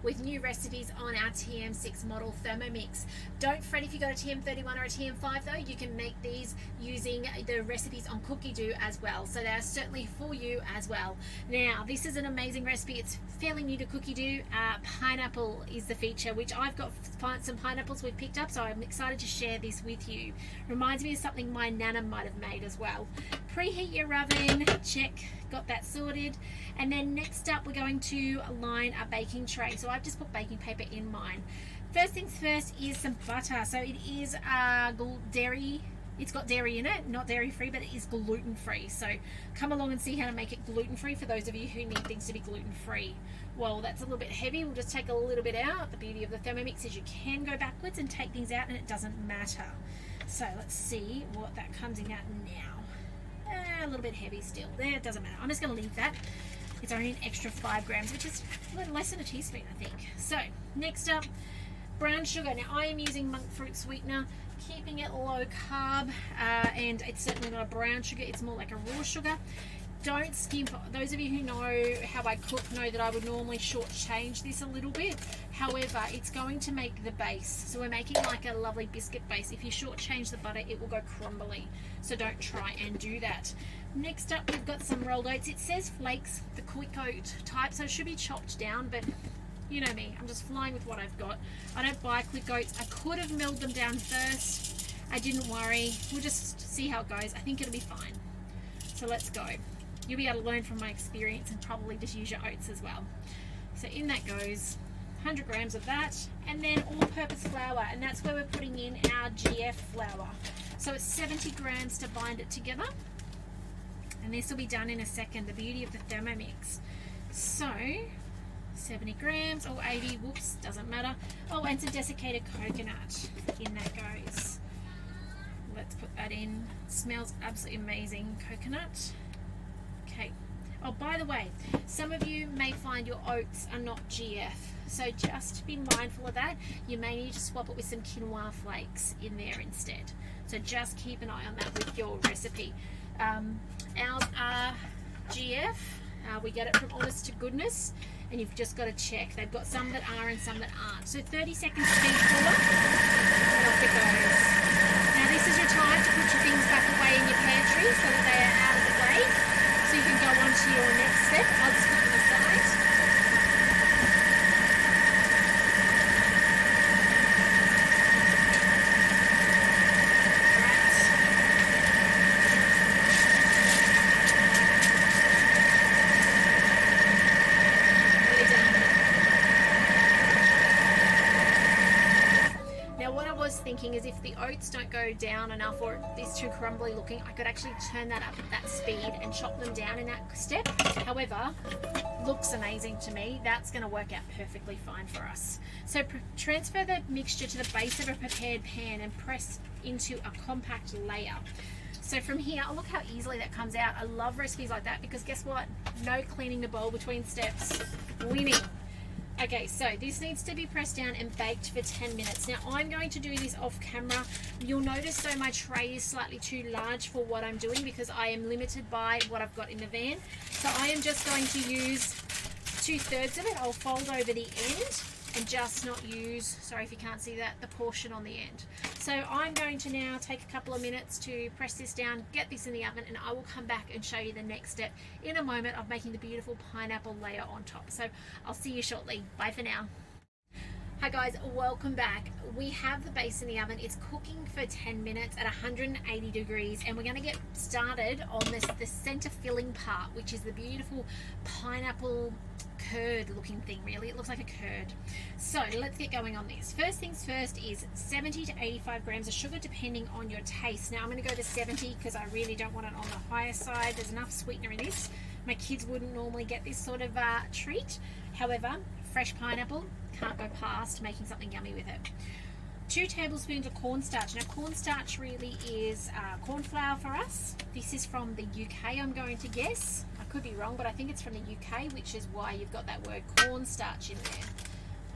with new recipes on our TM6 model Thermomix. Don't fret if you got a TM31 or a TM5 though, you can make these using the recipes on Cookie Doo as well. So they are certainly for you as well. Now, this is an amazing recipe. It's fairly new to Cookie Doo. Pineapple is the feature, which I've got some pineapples we've picked up, so I'm excited to share this with you. Reminds me of something my nana might have made as well. Preheat your oven, check, got that sorted. And then next up, we're going to line a baking tray. So I've just put baking paper in mine. First things first is some butter. So it is dairy. It's got dairy in it, not dairy free, but it is gluten free. So come along and see how to make it gluten free for those of you who need things to be gluten free. Well, that's a little bit heavy. We'll just take a little bit out. The beauty of the Thermomix is you can go backwards and take things out and it doesn't matter. So let's see what that comes in at now. A little bit heavy still. There, it doesn't matter. I'm just going to leave that. It's only an extra 5 grams, which is a little less than a teaspoon, I think. So next up, brown sugar. Now I am using monk fruit sweetener, keeping it low carb, and it's certainly not a brown sugar, it's more like a raw sugar. Don't skimp. Those of you who know how I cook know that I would normally shortchange this a little bit. However, it's going to make the base. So we're making like a lovely biscuit base. If you shortchange the butter, it will go crumbly. So don't try and do that. Next up, we've got some rolled oats. It says flakes, the quick oat type, so it should be chopped down, but you know me, I'm just flying with what I've got. I don't buy quick oats. I could have milled them down first. I didn't worry. We'll just see how it goes. I think it'll be fine. So let's go. You'll be able to learn from my experience and probably just use your oats as well. So in that goes 100 grams of that, and then all-purpose flour, and that's where we're putting in our GF flour. So it's 70 grams to bind it together, and this will be done in a second. The beauty of the Thermomix. So 70 grams or 80, whoops, doesn't matter. Oh, and some desiccated coconut. In that goes. Let's put that in. Smells absolutely amazing. Coconut. Okay. Oh, by the way, some of you may find your oats are not GF, so just be mindful of that. You may need to swap it with some quinoa flakes in there instead. So just keep an eye on that with your recipe. Ours are GF. We get it from Honest to Goodness, and you've just got to check. They've got some that are and some that aren't. So 30 seconds speed forward, and off it goes. Now this is your time to put your things back away in your pantry so that they are out of the way. So you can go on to your next step. I'll just put them aside. Thinking is if the oats don't go down enough or it's too crumbly looking, I could actually turn that up at that speed and chop them down in that step. However, looks amazing to me. That's going to work out perfectly fine for us. So transfer the mixture to the base of a prepared pan and press into a compact layer. So from here, oh, look how easily that comes out. I love recipes like that because guess what? No cleaning the bowl between steps. Winning. Okay, so this needs to be pressed down and baked for 10 minutes. Now I'm going to do this off camera. You'll notice though my tray is slightly too large for what I'm doing because I am limited by what I've got in the van. So I am just going to use 2/3 of it. I'll fold over the end and just not use, sorry if you can't see that, the portion on the end. So I'm going to now take a couple of minutes to press this down, get this in the oven, and I will come back and show you the next step in a moment of making the beautiful pineapple layer on top. So I'll see you shortly. Bye for now. Hi guys, welcome back. We have the base in the oven. It's cooking for 10 minutes at 180 degrees, and we're going to get started on the center filling part, which is the beautiful pineapple curd looking thing. Really, it looks like a curd. So let's get going on this. First things first is 70 to 85 grams of sugar depending on your taste. Now I'm going to go to 70 because I really don't want it on the higher side. There's enough sweetener in this. My kids wouldn't normally get this sort of treat. However, fresh pineapple, can't go past making something yummy with it. 2 tablespoons of cornstarch. Now cornstarch really is corn flour for us. This is from the UK, I'm going to guess. I could be wrong, but I think it's from the UK, which is why you've got that word cornstarch in there.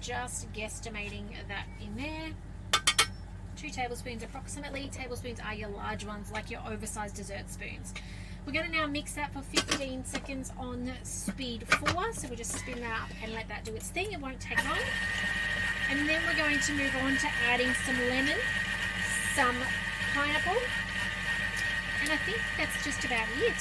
Just guesstimating that in there. 2 tablespoons approximately. Tablespoons are your large ones, like your oversized dessert spoons. We're going to now mix that for 15 seconds on speed 4. So we'll just spin that up and let that do its thing. It won't take long. And then we're going to move on to adding some lemon, some pineapple, and I think that's just about it.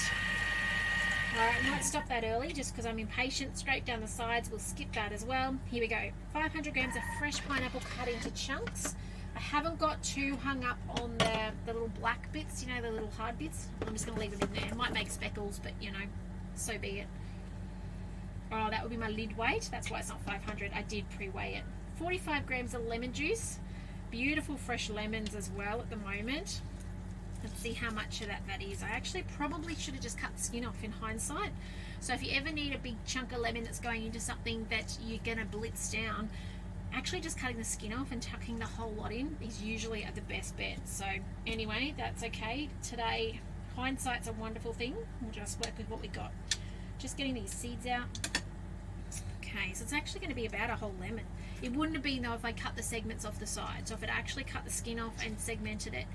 Alright, I might stop that early just because I'm impatient. Straight down the sides, we'll skip that as well. Here we go. 500 grams of fresh pineapple cut into chunks. I haven't got too hung up on the little black bits, you know, the little hard bits. I'm just going to leave them in there. It might make speckles, but you know, so be it. Oh, that would be my lid weight. That's why it's not 500. I did pre-weigh it. 45 grams of lemon juice. Beautiful fresh lemons as well at the moment. Let's see how much of that is. I actually probably should have just cut the skin off in hindsight. So if you ever need a big chunk of lemon that's going into something that you're going to blitz down, actually just cutting the skin off and tucking the whole lot in is usually the best bet. So anyway, that's okay. Today, hindsight's a wonderful thing. We'll just work with what we got. Just getting these seeds out. Okay, so it's actually going to be about a whole lemon. It wouldn't have been though if I cut the segments off the side. So if it actually cut the skin off and segmented it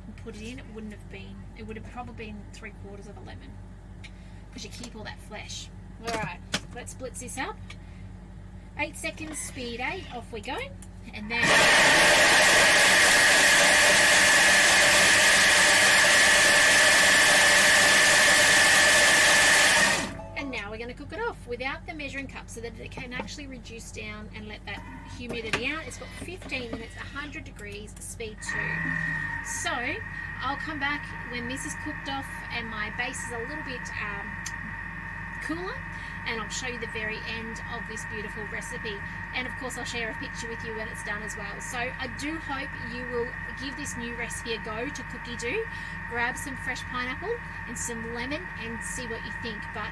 and put it in, it wouldn't have been. It would have probably been 3/4 of a lemon because you keep all that flesh. All right, let's blitz this up. 8 seconds, speed 8, off we go, and then. We're going to cook it off without the measuring cup so that it can actually reduce down and let that humidity out. It's got 15 minutes, 100 degrees, speed 2. So I'll come back when this is cooked off and my base is a little bit cooler, and I'll show you the very end of this beautiful recipe. And of course I'll share a picture with you when it's done as well. So I do hope you will give this new recipe a go to Cookie Do. Grab some fresh pineapple and some lemon and see what you think. But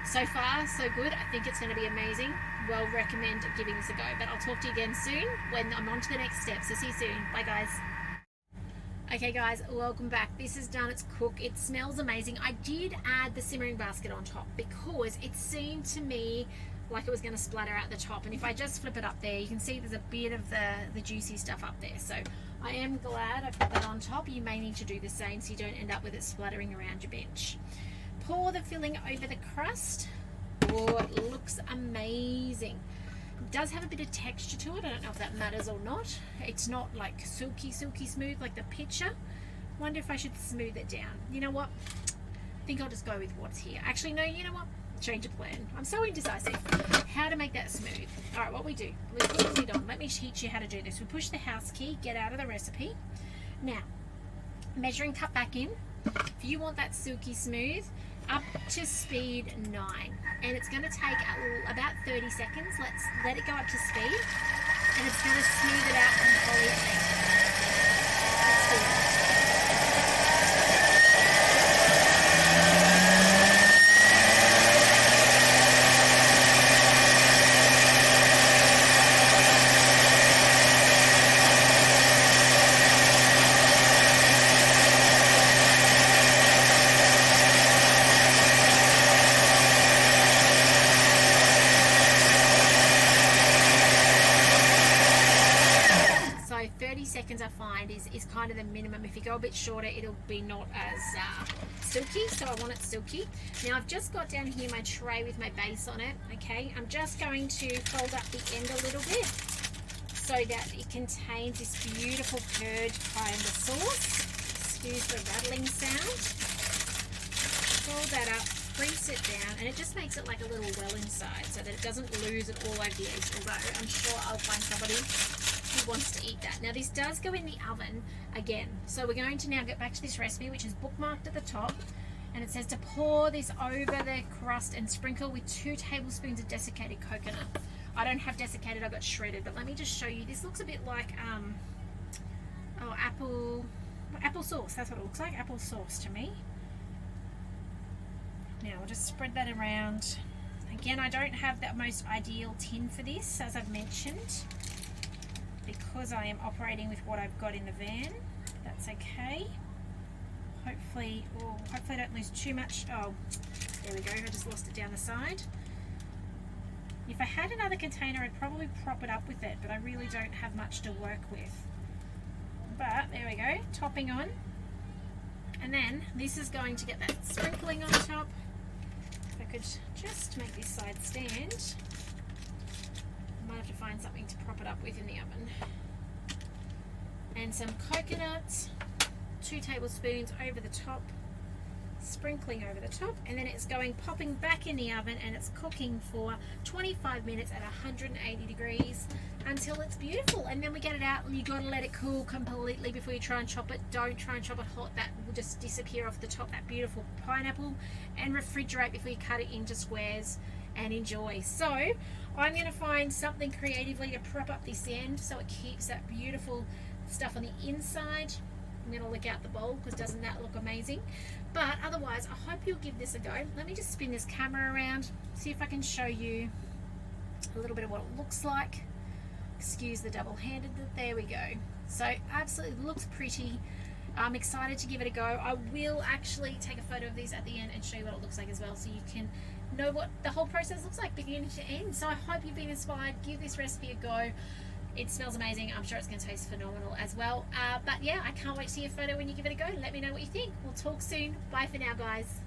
so far, so good. I think it's going to be amazing. Well, recommend giving this a go. But I'll talk to you again soon when I'm on to the next step. So see you soon. Bye, guys. Okay, guys, welcome back. This is done. It's cooked. It smells amazing. I did add the simmering basket on top because it seemed to me like it was going to splatter out the top. And if I just flip it up there, you can see there's a bit of the juicy stuff up there. So I am glad I put that on top. You may need to do the same so you don't end up with it splattering around your bench. Pour the filling over the crust. Oh, it looks amazing. It does have a bit of texture to it. I don't know if that matters or not. It's not like silky smooth like the picture. Wonder if I should smooth it down. You know what? I think I'll just go with what's here. Actually, no, you know what? Change of plan. I'm so indecisive. How to make that smooth. All right, what we do, we put the lid on. Let me teach you how to do this. We push the house key, get out of the recipe. Now, measuring cup back in. If you want that silky smooth, up to speed 9, and it's going to take about 30 seconds. Let's let it go up to speed, and it's going to smooth it out completely. Let's do it. Seconds I find is kind of the minimum. If you go a bit shorter, it'll be not as silky, so I want it silky. Now I've just got down here my tray with my base on it. Okay, I'm just going to fold up the end a little bit so that it contains this beautiful curd kind of sauce. Excuse the rattling sound. Fold that up, press it down, and it just makes it like a little well inside so that it doesn't lose it all over the edge, although I'm sure I'll find somebody who wants to eat that. Now this does go in the oven again, so we're going to now get back to this recipe, which is bookmarked at the top, and it says to pour this over the crust and sprinkle with 2 tablespoons of desiccated coconut. I don't have desiccated, I got shredded, but let me just show you. This looks a bit like apple sauce. That's what it looks like, apple sauce to me. Now we'll just spread that around. Again, I don't have that most ideal tin for this, as I've mentioned, because I am operating with what I've got in the van. That's okay. Hopefully I don't lose too much. Oh, there we go. I just lost it down the side. If I had another container, I'd probably prop it up with it, but I really don't have much to work with. But there we go. Topping on. And then this is going to get that sprinkling on top. If I could just make this side stand. I might have to find something to prop it up with in the oven. And some coconut, 2 tablespoons over the top, sprinkling over the top, and then it's going popping back in the oven, and it's cooking for 25 minutes at 180 degrees until it's beautiful. And then we get it out, and you got to let it cool completely before you try and chop it. Don't try and chop it hot, that will just disappear off the top, that beautiful pineapple. And refrigerate before you cut it into squares and enjoy. So I'm going to find something creatively to prop up this end so it keeps that beautiful stuff on the inside. I'm going to lick out the bowl because doesn't that look amazing? But otherwise, I hope you'll give this a go. Let me just spin this camera around, see if I can show you a little bit of what it looks like. Excuse the double-handed, there we go. So absolutely looks pretty. I'm excited to give it a go. I will actually take a photo of these at the end and show you what it looks like as well, so you can know what the whole process looks like beginning to end. So I hope you've been inspired. Give this recipe a go. It smells amazing. I'm sure it's going to taste phenomenal as well. But yeah, I can't wait to see your photo when you give it a go. Let me know what you think. We'll talk soon. Bye for now, guys.